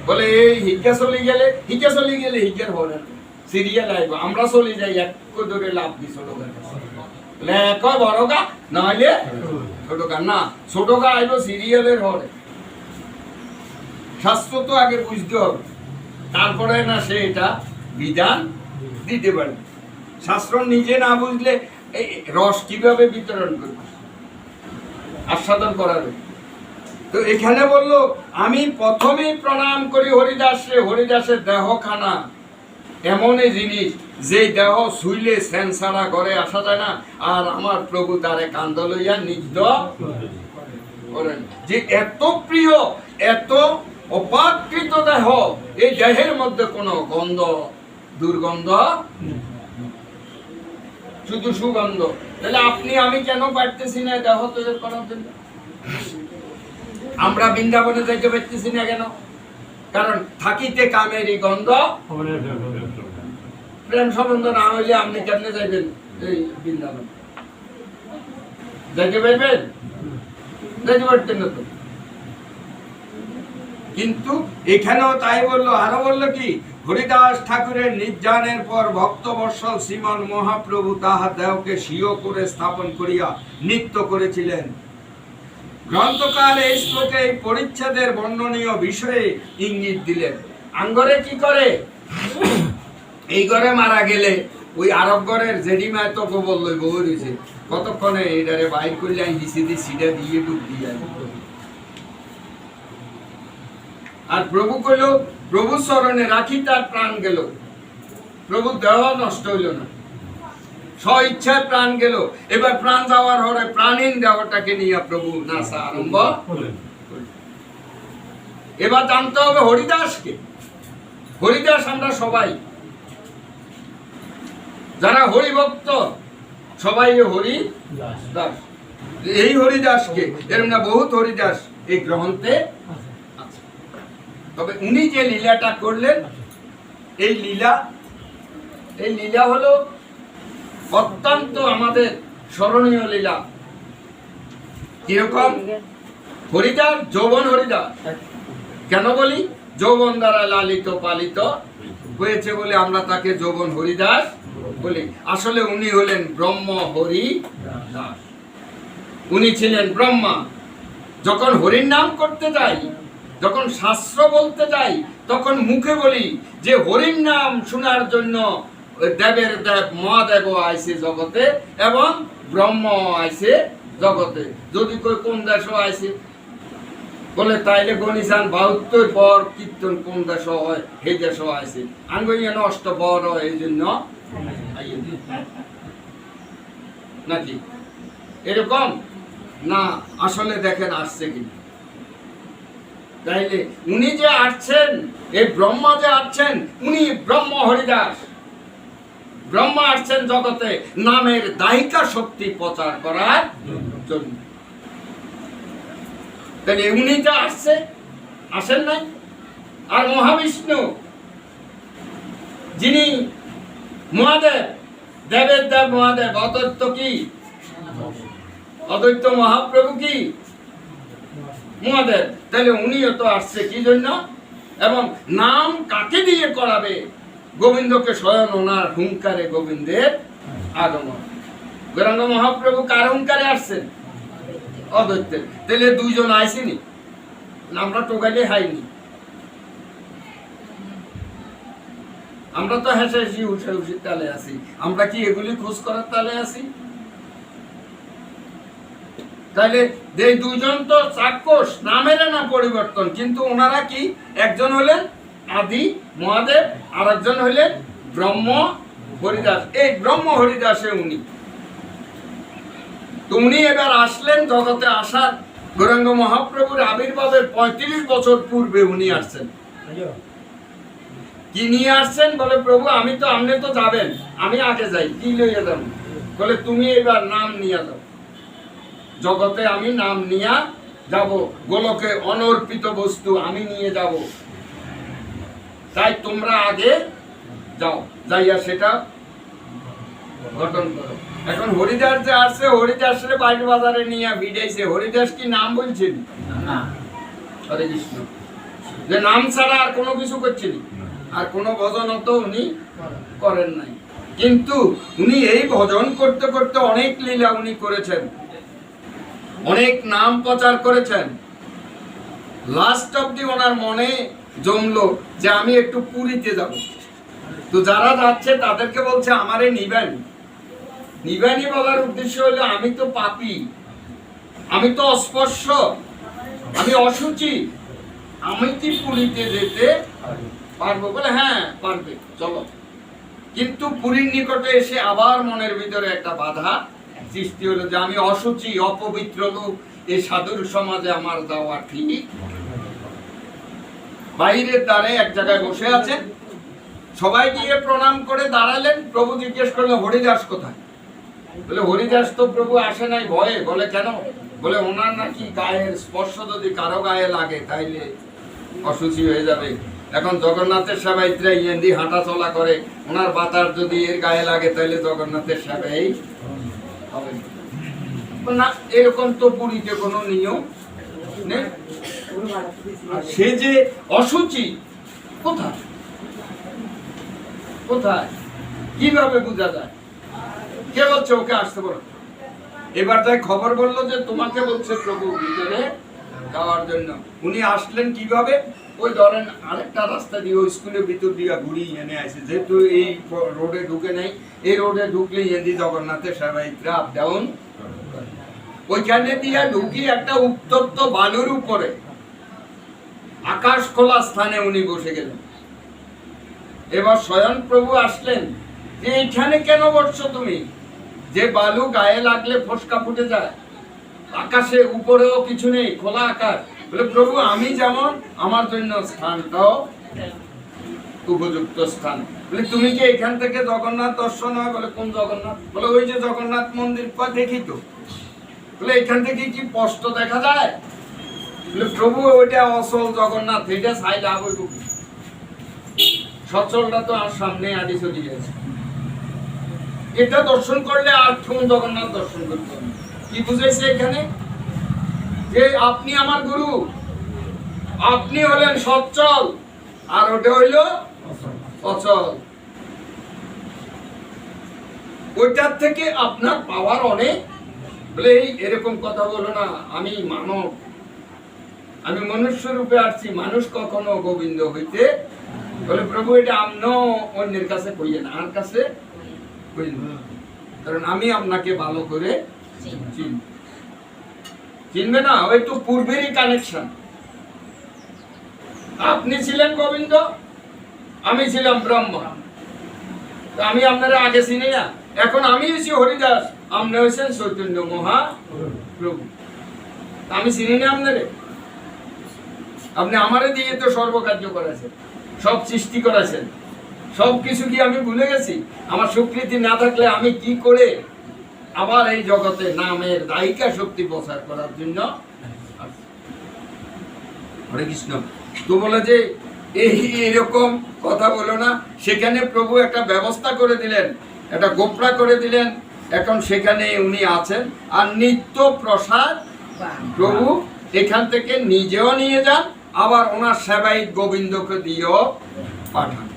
Speaker 1: বলে এই হিজ্ঞা চলে গেলে হিজ্ঞার হবে সিরিয়াল আইব, আমরা চলে যাই এক ধরে লাভ দি ছোট বড় গা, নাহলে ছোট গা। না, ছোট গা আইব সিরিয়ালের হরে। শাস্ত্র তো আগে বুঝতে হবে, তারপরে না সে এটা বিধান দিতে পারে। শাস্ত্র নিজে না বুঝলে এই রস কিভাবে বিতরণ করবে, আস্বাদন করাবে? তো এখানে বললো, আমি প্রথমেই প্রণাম করি হরিদাসে। হরিদাসের দেহখানা এমনই জিনিস যে দেহ শুইলে সেন্সারা ঘরে আসা যায় না। আর আমার প্রভু তারে কান্দ লইয়া নিত্য করেন। যে এত প্রিয়, এত অপাকৃত দেহ, এই দেহের মধ্যে কোনো গন্ধ দুর্গন্ধ, শুধু সুগন্ধ। তাহলে আপনি আমি কেন পারতেছি না দেহ তৈরি করার জন্য? আমরা বৃন্দাবনে যাইতে পারতেছি না কেন? কারণ থাকিতে কামেরই গন্ধ। প্রেম সম্বন্ধ না হইলে আপনি কেমনে যাইবেন এই বৃন্দাবন? যাইতে পারবেন? যাইতে পারতেন না তো। কিন্তু এখানেও তাই বললো। আরো বললো কি? হরিদাস ঠাকুরের নির্যানের পর ভক্তবৎসল শ্রীমান মহাপ্রভু তাহার দেহকে স্বীয় করে স্থাপন করিয়া নিত্য করেছিলেন। গ্রন্থকার এই শ্লোকে এই পরিচ্ছেদের বর্ণনীয় বিষয়ে ইঙ্গিত দিলেন। আঙ্গরে কি করে? এই ঘরে মারা গেলে ওই আরব ঘরের জেডিমায় তো গোবর লই বউ রয়েছে, কতক্ষণে এটারে বাইর করলে সিটা দিয়ে ডুব দিয়ে। আর প্রভু কইল, প্রভু চরণে রাখি তার প্রাণ গেল। প্রভু দেহ নষ্ট হইল না, স্ব ইচ্ছায় প্রাণ গেল। এবার প্রাণ যাওয়ার হরে প্রাণীন দেহটাকে নিয়ে প্রভু নাচা আরম্ভ। এবার জানতে হবে হরিদাসকে। হরিদাস আমরা সবাই, যারা হরিভক্ত সবাই হরি দাস। এই হরিদাসকে, এরকম না বহুত হরিদাস এই গ্রন্থে আছে। তবে উনি যে লীলাটা করলেন, এই লীলা হলো অত্যন্ত আমাদের স্মরণীয় লীলা। কিরকম? হরিদাস, যৌবন হরিদাস। কেন বলি? যৌবন দ্বারা লালিত পালিত হয়েছে বলে আমরা তাকে যৌবন হরিদাস বলি। আসলে উনি হলেন ব্রহ্ম হরি দাস। উনি ছিলেন ব্রহ্মা। যখন হরির নাম করতে যাই, যখন শাস্ত্র বলতে যাই, তখন মুখে বলি যে হরির নাম শোনার জন্য দেবের দেব মহাদেব আইছে জগতে এবং ব্রহ্ম আইছে জগতে। যদি কই কোন দেশ আইছে বলে তাইলে গণিসান ৭২ পর কীর্তন কোন দেশ হয় সেই দেশ আইছে আঙ্গিয়ান অষ্ট বড় এই জন্য নাকি এরকম না? আসলে দেখেন আসছে কিনা। তাইলে উনি যে আসছেন, এই ব্রহ্মা যে আসছেন, উনি ব্রহ্ম হরিদাস। ব্রহ্মা আসছেন জগতে নামের দায়িকা শক্তি প্রচার করার জন্য। তাহলে উনি যে আসছে, আসেন নাই? আর মহাবিষ্ণু যিনি মহাদেব, দেবের দেব মহাদেব, অদ্বৈত কি? অদ্বৈত মহাপ্রভু কি? মহাদেব। তাহলে উনিও তো আসছে কি জন্য? এবং নাম কাকে দিয়ে করাবে? গোবিন্দকে স্বয়ং ওনার হুঙ্কারে গোবিন্দের আগমন। গৌরাঙ্গ মহাপ্রভু কার হুঙ্কারে আসছেন? অদ্বৈতের। তাহলে দুইজন আইসিনি, আমরা টোকাইলে হাইনি। আমরা তো হেসে হুসে তালে আছি। আমরা কি এগুলি খোঁজ করার তালে আছি? তাহলে এই দুইজন তো চাক্ষুষ, নামের না পরিবর্তন, কিন্তু ওনারা কি? একজন হলেন আদি মহাদেব, আর একজন হলেন ব্রহ্ম হরিদাস। এই ব্রহ্ম হরিদাসে উনি তো উনি এবার আসলেন জগতে। আসার গৌরাঙ্গ মহাপ্রভুর আবির্ভাবের ৩৫ বছর পূর্বে উনি আসছেন। কি নিয়ে আসছেন? বলে প্রভু আমি তো, আপনি তো যাবেন, আমি আগে যাই। কি লইয়া যাব? বলে তুমি এবার নাম নিয়ে যাও জগতে, আমি নাম নিয়ে যাব। গোলকে অনর্পিত বস্তু আমি নিয়ে যাব, তাই তোমরা আগে যাও, যাইয়া সেটা গঠন করো। এখন হরিদাস যে আসছে, হরিদাসের বাইট বাজারে নিয়ে ভিড়াইছে। হরিদাস কি নাম বলছেন? না। হরে কৃষ্ণ। যে নাম ছাড়া আর কোনো কিছু করছেন, আর কোনো ভজন তো উনি করেন নাই। কিন্তু উনি এই ভজন করতে করতে অনেক লীলা উনি করেছেন, অনেক নাম প্রচার করেছেন। লাস্ট অব্দি ওনার মনে জমলো যে আমি একটু পুরীতে যাব। তো যারা যাচ্ছে তাদেরকে বলছে আমারে নিবেন। নিবেনই বলার উদ্দেশ্য হলো আমি তো পাপী, আমি তো অস্পর্শ, আমি অসুচি, আমি কি পুরীতে যেতে পারবো? বলে হ্যাঁ পারবে, চলো। কিন্তু পুরীর নিকটে এসে আবার মনের ভিতরে একটা বাধা সৃষ্টি হলো যে আমি অসুচি, অপবিত্র লোক, এই সাধুর সমাজে আমার যাওয়া ঠিক। বাইরের দ্বারে এক জায়গায় বসে আছেন, সবাই গিয়ে প্রণাম করে দাঁড়ালেন। প্রভু জিজ্ঞেস করলেন হরিদাস কোথায়? বলে হরিদাস তো প্রভু আসে নাই ভয়ে। বলে কেন? বলে ওনার নাকি গায়ের স্পর্শ যদি কারো গায়ে লাগে তাইলে অসুচি হয়ে যাবে। এখন জগন্নাথের সেবায়িত্রা ইয়েন্দি হাঁটা চলা করে, ওনার বাতাস যদি এর গায়ে লাগে তাইলে জগন্নাথের সেবাই হবে না। এরকম তো পুরীতে কোনো নিয়ম নেই। সে যে অসুচি কোথায় কোথায় কিভাবে বোঝা যায়? কে বলছে ওকে আসতে বলো? এবার তাই খবর বললো যে তোমাকে বলছে প্রভু ভিতরে যাওয়ার জন্য। উনি আসলেন কিভাবে? ওই ধরেন আরেকটা রাস্তা দিয়ে ওই স্কুলের ভিতর দিয়ে ঘুরিয়ে এনে আসে, যেহেতু এই রোডে ঢুকে নাই। এই রোডে ঢুকলে এদি জগন্নাথের সেবায়িত্রা আপ ডাউন, ওইখানে দিয়ে ঢুকি একটা উত্তপ্ত বালুর উপরে আকাশ খোলা স্থানে উনি বসে গেলেন। এবার স্বয়ং প্রভু আসলেন যে এখানে কেন বসছো তুমি? যে বালু গায়ে লাগলে ফসকা ফুটে যায়, আকাশে উপরেও কিছু নেই, খোলা আকাশ। বলে প্রভু আমি যেমন, আমার জন্য স্থানটাও উপযুক্ত স্থান। বলে তুমি কি এখান থেকে জগন্নাথ দর্শন হয়? বলে কোন জগন্নাথ? বলে ওই যে জগন্নাথ মন্দির দেখি তো। বলে এখান থেকে কি স্পষ্ট দেখা যায়? বলে প্রভু ওইটা অসল জগন্নাথ, এটা সাই লাভ হইব কি? সচলটা তো আর সামনে আদি চলে গেছে। এটা দর্শন করলে আর কোন জগন্নাথ দর্শন করতে হবে? কি বুঝেছে এখানে? যে আপনি আমার গুরু, আপনি হলেন সচ্ছল, আর ওটা হইল অচল। ওইটার থেকে আপনার পাওয়ার অনেক। বলে এরকম কথা বলো না, আমি মানব, আমি মনুষ্য রূপে আসছি, মানুষ কখনো গোবিন্দ হইতে। বলে প্রভু এটা আপনিও অন্যের কাছে কইয়েন, আর কাছে কইয়েন, কারণ আমি আপনাকে ভালো করে চিনি। চিনবে না, ওই তো পূর্বেরই কানেকশন। আপনি ছিলেন গোবিন্দ, আমি ছিলাম ব্রহ্মা। আমি আপনারা আগে চিনি না, এখন আমি হচ্ছি হরিদাস, আপনি হচ্ছেন চৈতন্য মহাপ্রভু। আমি চিনি না আপনারে? আপনি আমারে দিয়ে তো সর্বকার্য করেছেন, সব সৃষ্টি করেছেন, সব কিছু কি আমি ভুলে গেছি? আমার স্বীকৃতি না থাকলে আমি কি করে আবার এই জগতে নামের দায়িকা শক্তি প্রচার করার জন্য? হরে কৃষ্ণ। তো বলে যে এইরকম কথা বলো না। সেখানে প্রভু একটা ব্যবস্থা করে দিলেন, একটা গোপড়া করে দিলেন। এখন সেখানে উনি আছেন। আর নিত্য প্রসাদ প্রভু এখান থেকে নিজেও নিয়ে যান, আবার ওনার সেবায়িত গোবিন্দকে দিয়েও পাঠান।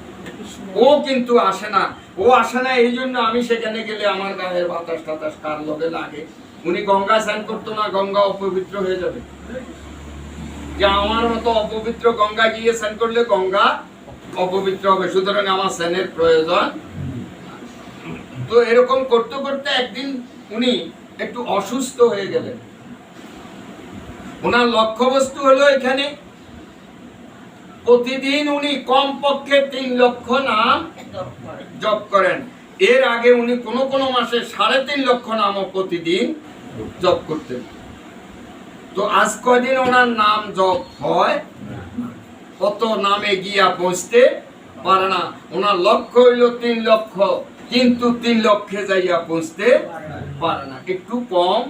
Speaker 1: ও কিন্তু আসে না, ও আসে না এই জন্য আমি সেখানে গেলে আমার গায়ের বাতাস টাতাস কার লগে লাগে। উনি গঙ্গা স্নান করতো না, গঙ্গা অপবিত্র হয়ে যাবে। যে আমার মতো অপবিত্র গঙ্গা গিয়ে স্নান করলে গঙ্গা অপবিত্র হবে, সুতরাং আমার স্নানের প্রয়োজন। তো এরকম করতে করতে একদিন উনি একটু অসুস্থ হয়ে গেলেন। ওনার লক্ষ্যবস্তু হলো এখানে প্রতিদিন উনি কমপক্ষে 3 লক্ষ নাম জপ করেন। এর আগে উনি কোন মাসে 3.5 লক্ষ নামও প্রতিদিন জপ করতেন। তো আজ কদিন ওনার নাম জপ হয়, কত নামে গিয়া পৌঁছতে পারে না। ওনার লক্ষ্য হইল 3 লক্ষ, কিন্তু 3 লক্ষে যাইয়া পৌঁছতে পারে না, একটু কম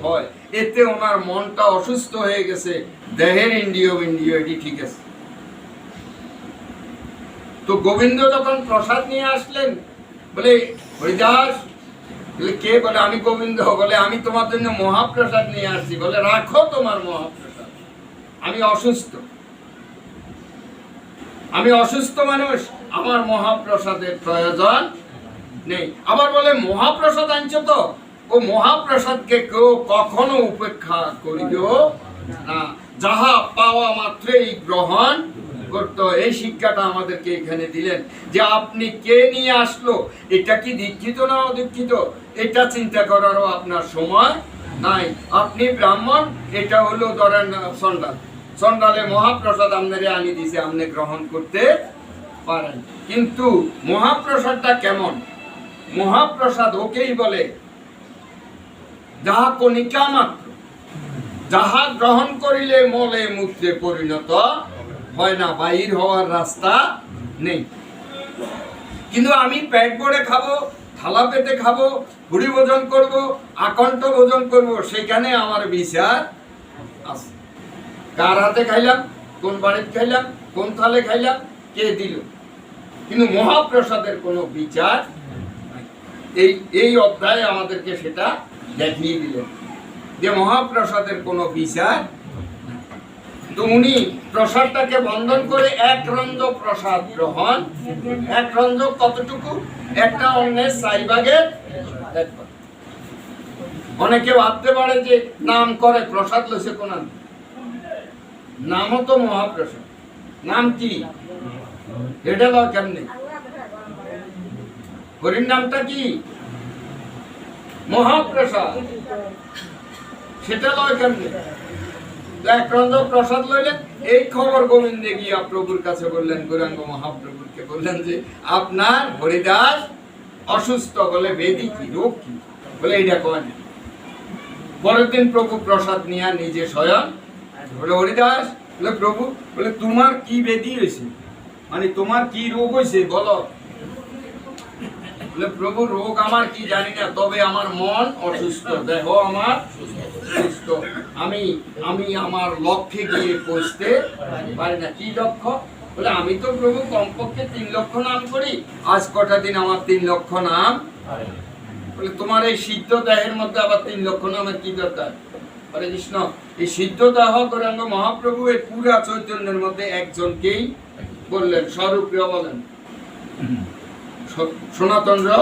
Speaker 1: হয়। এতে ওনার মনটা অসুস্থ হয়ে গেছে, দেহের ইন্দ্রিয় এটি ঠিক আছে। তো গোবিন্দ যখন প্রসাদ নিয়ে আসলেন, বলে হরিদাস, বলে কে? বলে আমি গোবিন্দ। বলে আমি তোমার জন্য মহাপ্রসাদ নিয়ে আসছি। বলে রাখো তোমার মহাপ্রসাদ, আমি অসুস্থ, আমি অসুস্থ মানুষ, আমার মহাপ্রসাদের প্রয়োজন নেই। আবার বলে মহাপ্রসাদ আনছো তো, ও মহাপ্রসাদকে কেউ কখনো উপেক্ষা করিও না, যাহা পাওয়া মাত্রই গ্রহণ করতে। এই শিক্ষাটা আমাদেরকে এখানে দিলেন, যে আপনি কে নিয়ে আসলো, এটা কি দীক্ষিত না অদীক্ষিত, এটা চিন্তা করারও আপনার সময় নাই। আপনি ব্রাহ্মণ, এটা হলো ধরেন সন্ন্যাল, সন্ন্যালে মহাপ্রসাদ আপনারে আনি দিছে, আপনি গ্রহণ করতে পারেন। কিন্তু মহাপ্রসাদটা কেমন? মহাপ্রসাদ ওকেই বলে যাহা কণিকা মাত্র, যাহা গ্রহণ করিলে মলে মূত্রে পরিণত হয় না, বাহির হওয়ার রাস্তা নেই। কিন্তু আমি পেট ভরে খাবো, থালা পেতে খাবো, ভুড়ি ভোজন করব, আকণ্ঠ ভোজন করব, সেখানে আমার বিচার আছে। কার হাতে খাইলাম, কোন বাড়িতে খাইলাম, কোন থালে খাইলাম, কে দিল, কিন্তু মহাপ্রসাদের কোনো বিচার নাই। এই অধ্যায়ে আমাদেরকে সেটা দেখিয়ে দিলেন যে মহাপ্রসাদের কোনো বিচার। তো উনি প্রসাদটাকে বন্ধন করে 1 রন্ধ্র প্রসাদ গ্রহণ। 1 রন্ধ্র কতটুকু? একটা অন্যের 4 ভাগের 1 ভাগ। অনেকে ভাবতে পারে যে নাম করে প্রসাদ লইছে কোন নামও তো মহাপ্রসাদ। নাম কি এটা লয় কেমনে? হরির নামটা কি? মহাপ্রসাদ। সেটা লয় কেমনে? 1 রন্ধ্র প্রসাদ লইলেন। এই খবর গোবিন্দে গিয়া প্রভুর কাছে বললেন, গৌরাঙ্গ মহাপ্রভুকে বললেন যে আপনার হরিদাস অসুস্থ। বলে বেদি কি, রোগ কি? বলে এইটা কয় না। পরের দিন প্রভু প্রসাদ নিয়ে নিজে স্বয়ং বলে হরিদাস, বলে প্রভু, বলে তোমার কি বেদি হয়েছে, মানে তোমার কি রোগ হয়েছে বলো। বলে প্রভু রোগ আমার কি জানি না, তবে আমার মন অসুস্থ, দেহ আমার সুস্থ। আমি আমার লক্ষ্যে গিয়ে পৌঁছতে পারি না। কি লক্ষ্য? বলে আমি তো প্রভু কমপক্ষে 3 লক্ষ নাম করি, আজ কটা দিন আমার 3 লক্ষ নাম। বলে তোমার এই সিদ্ধ দেহের মধ্যে আবার 3 লক্ষ নামের কি দরকার? হরে কৃষ্ণ। এই সিদ্ধ দেহ গৌরাঙ্গ মহাপ্রভু এই পুরা চৈতন্যের মধ্যে একজনকেই বললেন, স্বরূপীয় বলেন। সনাতনরা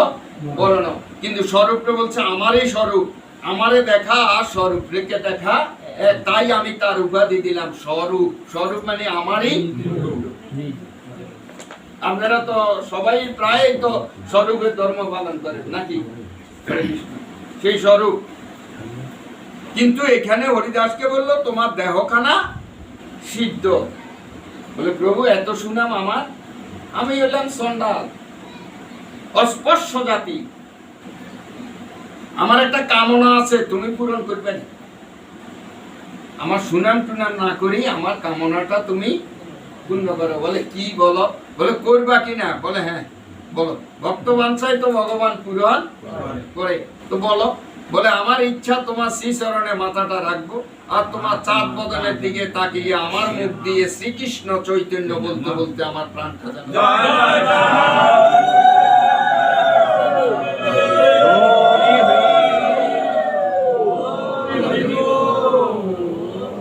Speaker 1: বলে না, কিন্তু স্বরূপরে বলছে আমারই স্বরূপ, আমারে দেখা আর স্বরূপ রেখে দেখা, তাই আমি তার উপাধি দিলাম স্বরূপ। স্বরূপ মানে আমারই। আপনারা তো সবাই প্রায় তো স্বরূপের ধর্ম পালন করেন নাকি? সেই স্বরূপ। কিন্তু এখানে হরিদাসকে বললো তোমার দেহখানা সিদ্ধ। বলে প্রভু এত সুনাম আমার, আমি হলাম চন্ডাল, অস্পর্শ জাতি, আমার একটা কামনা আছে, তুমি পূরণ করবে না। আমার সুনাম টুনাম না করি আমার কামনাটা তুমি পূর্ণ করো। বলে কি বলো? বলে করবা কিনা? বলে হ্যাঁ বলো। ভক্ত বাঞ্ছাই তো ভগবান পূরণ করে, তো বলো। বলে আমার ইচ্ছা তোমার শ্রী চরণে মাথাটা রাখবো, আর তোমার চাঁদ বদনের দিকে তাকিয়ে আমার মুখ দিয়ে শ্রীকৃষ্ণ চৈতন্য বলতে বলতে আমার প্রাণটা জানো।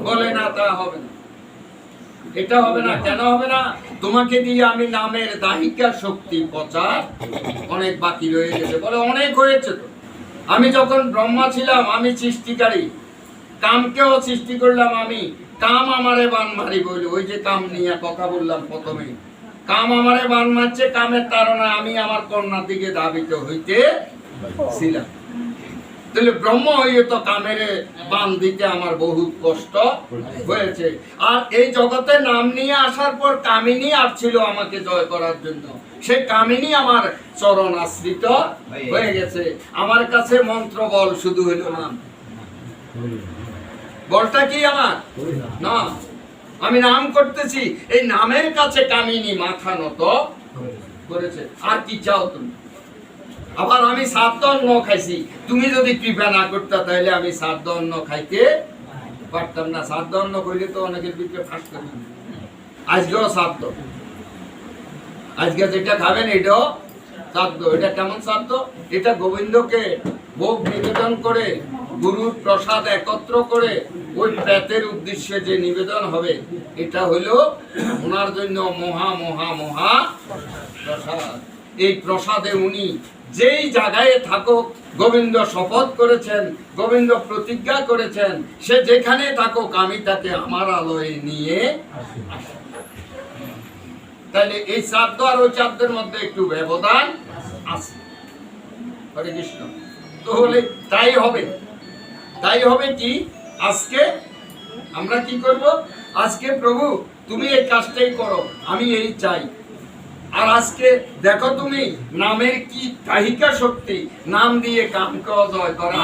Speaker 1: বলে না তা হবে না, এটা হবে না। কেন হবে না? তোমাকে দিয়ে আমি নামের দাহিকা শক্তি প্রচার অনেক বাকি রয়ে গেছে। বলে অনেক হয়েছে তো, আমি যখন ব্রহ্মা ছিলাম আমি সৃষ্টিকারী, কামকেও সৃষ্টি করলাম আমি, কাম আমারে বান মারি বলি। ওই যে কাম নিয়ে কথা বললাম প্রথমে, কাম আমারে বান মারছে, কামের তাড়নায় আমি আমার কন্যার দিকে ধাবিত হইতে ছিলাম। তাহলে ব্রহ্ম হইয়ে তো কামের বান দিতে আমার বহুত কষ্ট হয়েছে। আর এই জগতে নাম নিয়ে আসার পর কামিনী আসছিল আমাকে জয় করার জন্য, সে কামিনী আমার চরণ আশ্রিত হয়ে গেছে। আমার কাছে মন্ত্র বল শুধু হইল নাম। বলটা কি আমার না, আমি নাম করতেছি, এই নামের কাছে কামিনী মাথা নত করেছে। আর কি চাও তুমি? আবার আমি সাধ্য অন্ন খাইছি, তুমি যদি কৃপা না করতা তাহলে আমি সাধ্য অন্ন খাইতে পারতাম না। সাধ্য অন্ন কইলে তো অনেকের ভিতরে ফাঁস করবে। আজকেও সাধ্য, আজকে যেটা খাবেন এটাও সাধ্য। এটা কেমন সাধ্য? এটা গোবিন্দকে ভোগ নিবেদন করে গুরুর প্রসাদ একত্র করে ওই প্রেতের উদ্দেশ্যে যে নিবেদন হবে, এটা হইল ওনার জন্য মহা মহা মহা প্রসাদ। এই প্রসাদে উনি যেই জায়গায় থাকুক, গোবিন্দ শপথ করেছেন, গোবিন্দ প্রতিজ্ঞা করেছেন, সে যেখানে থাকুক আমি তাকে আমার আলোয় নিয়ে আসি। তাহলে এই শ্রাদ্ধ আর ওই শ্রাদ্ধের মধ্যে একটু ব্যবধান আছে। হরে কৃষ্ণ। তাহলে তাই হবে, তাই হবে কি আজকে আমরা কি করব? আজকে প্রভু তুমি এই কাজটাই করো, আমি এই চাই। আর আজকে দেখো তুমি নামের কি দাহিকা শক্তি, নাম দিয়ে কামকে জয় করা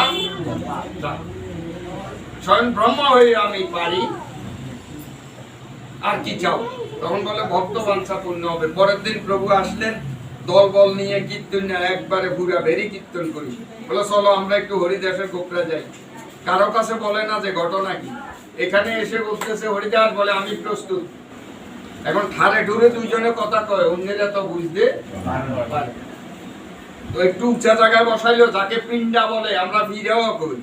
Speaker 1: স্বয়ং ব্রহ্ম হয়ে আমি পারি। আর কি চাও? তখন বলে ভক্ত বাঞ্ছা পূর্ণ হবে। পরের দিন প্রভু আসলেন দল বল নিয়ে, কীর্তন একবারে পুরা বেরি কীর্তন করি। বলে চলো আমরা একটু হরিদাসের গোপরা যাই। কারো কাছে বলে না যে ঘটনা কি, এখানে এসে বলতেছে হরিদাস বলে আমি প্রস্তুত। এখন ঠারে ঠুরে দুইজনে কথা কয়, অন্যরা তো বুঝতে পারে। তো একটু উঁচা জায়গায় বসাইলো, যাকে পিন্ডা বলে, আমরা ভিড়াও কই,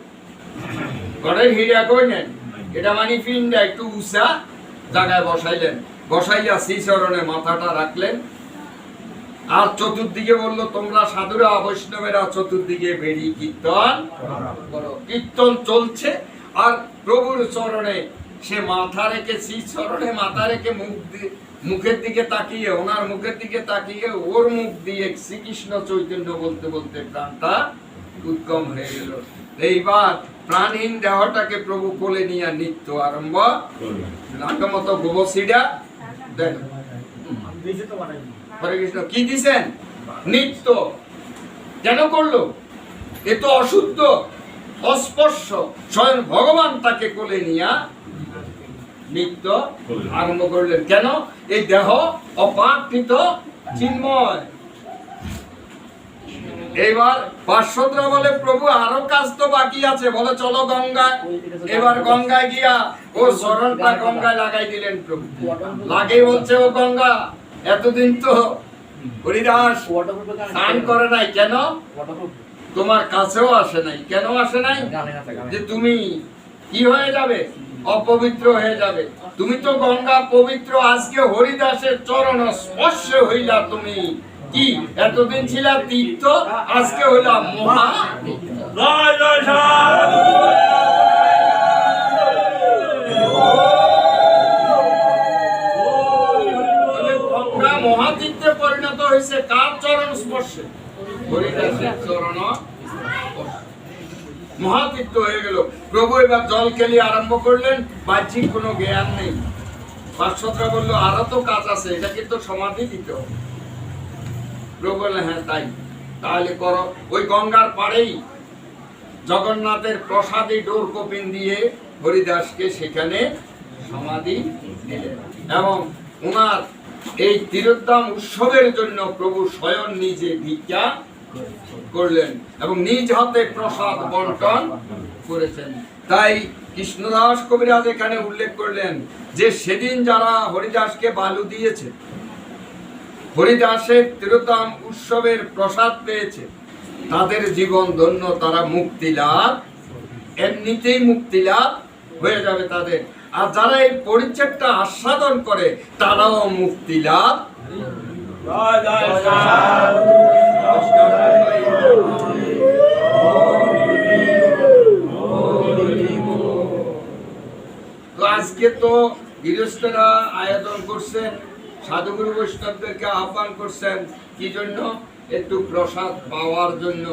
Speaker 1: ঘরের হিড়া কই নেন, এটা মানে পিন্ডা। একটু উঁচা জায়গায় বসাইলেন, বসাইয়া শ্রীচরণে মাথাটা রাখলেন। আর চতুর্দিকে বললো তোমরা সাধুরা বৈষ্ণবেরা চতুর্দিকে বেরিয়ে কীর্তন করো। কীর্তন চলছে আর প্রভুর চরণে সে মাথা রেখে, শ্রীচরণে মাথা রেখে মুখের দিকে তাকিয়ে, ওনার মুখের দিকে তাকিয়ে ওর মুখ দিয়ে শ্রীকৃষ্ণ চৈতন্য বলতে বলতে প্রাণটা উদ্গম হয়ে গেল। এইবার প্রাণহীন দেহটাকে প্রভু কোলে নিয়ে নৃত্য আরম্ভ। মত গোবসিডা দেন। হরে কৃষ্ণ। কি দিছেন? নৃত্য। কেন করলো? এ তো অশুদ্ধ, অস্পর্শ। স্বয়ং ভগবান তাকে কোলে নিয়া নৃত্য আরম্ভ করলেন। কেন? এই দেহ অপাকৃত চিন্ময়। এইবার পার্শ্বদরা বলে প্রভু আরো কাজ তো বাকি আছে, বলে চলো গঙ্গায়। এবার গঙ্গায় গিয়া ও শরণটা গঙ্গায় লাগাই দিলেন প্রভু। লাগিয়ে বলছে ও গঙ্গা, এতদিন তো হরিদাস স্নান করে নাই, কেন? তোমার কাছেও আসে নাই। কেন আসে নাই? যে তুমি কি হয়ে যাবে? অপবিত্র হয়ে যাবে। তুমি তো গঙ্গা পবিত্র, আজকে হরিদাসের চরণ স্পর্শে হইলা তুমি কি এতদিন ছিল তীর্থ, আজকে হইলাম মহা
Speaker 2: জয় জয় সাধু।
Speaker 1: গঙ্গা মহাতীর্থে পরিণত হয়েছে কার চরণ স্পর্শে? হরিদাসের চরণ মহাতীর্থ হয়ে গেল। প্রভু এবার জল খেলি আরম্ভ করলেন, বাহ্যিক কোনো জ্ঞান নেই। পার্শ্বদরা বললো আরো তো কাজ আছে, এটা কিন্তু সমাধি দিতে হবে। প্রভু বললেন হ্যাঁ তাই, তাহলে করো। ওই গঙ্গার পাড়েই জগন্নাথের প্রসাদী ডোর কপিন দিয়ে হরিদাসকে সেখানে সমাধি দিলেন এবং ওনার এই তিরোধাম উৎসবের জন্য প্রভু স্বয়ং নিজে ভিক্ষা করলেন এবং নিজ হাতে প্রসাদ বন্টন করেছেন। তাই কৃষ্ণদাস কবিরাজ এখানে উল্লেখ করলেন যে সেদিন যারা হরিদাসকে বালু দিয়েছে, হরিদাসের তিরোধাম উৎসবের প্রসাদ পেয়েছে, তাদের জীবন ধন্য, তারা মুক্তি লাভ, এমনিতেই মুক্তি লাভ হয়ে যাবে তাদের। আর যারা এই পরিচ্ছেদটা আস্বাদন করে তারাও মুক্তি লাভ।
Speaker 2: জয় জয় সাধু।
Speaker 1: তো আজকে তো গৃহস্থরা আয়োজন করছেন, সাধুগুরু বৈষ্ণবদেরকে আহ্বান করছেন কি জন্য? একটু প্রসাদ পাওয়ার জন্য,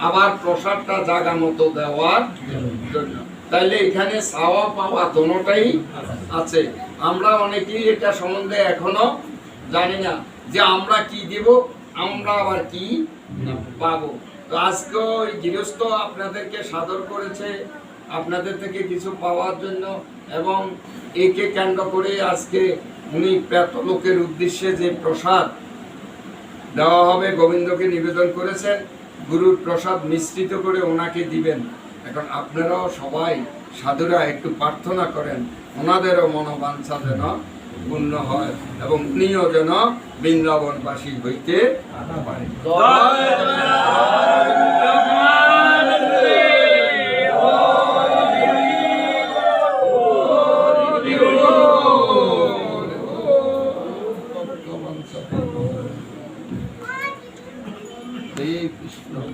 Speaker 1: আবার প্রসাদটা জায়গা মতো দেওয়ার জন্য। তাইলে এখানে চাওয়া পাওয়া দোনোটাই আছে। আমরা অনেকেই এটা সম্বন্ধে এখনো জানি না যে আমরা কি দিব, আমরা আবার কি পাবো। তো আজকে ওই গৃহস্থ আপনাদেরকে সাদর করেছে আপনাদের থেকে কিছু পাওয়ার জন্য, এবং একে কেন্দ্র করে আজকে উনি প্রেত লোকের উদ্দেশ্যে যে প্রসাদ দেওয়া হবে গোবিন্দকে নিবেদন করেছেন, গুরুর প্রসাদ মিশ্রিত করে ওনাকে দিবেন। এখন আপনারাও সবাই সাধুরা একটু প্রার্থনা করেন ওনাদেরও মনোবাঞ্ছা যেন পূর্ণ হয় এবং উনিও যেন বৃন্দাবনবাসী হইতে পারে।
Speaker 2: জয় জয় সাধু।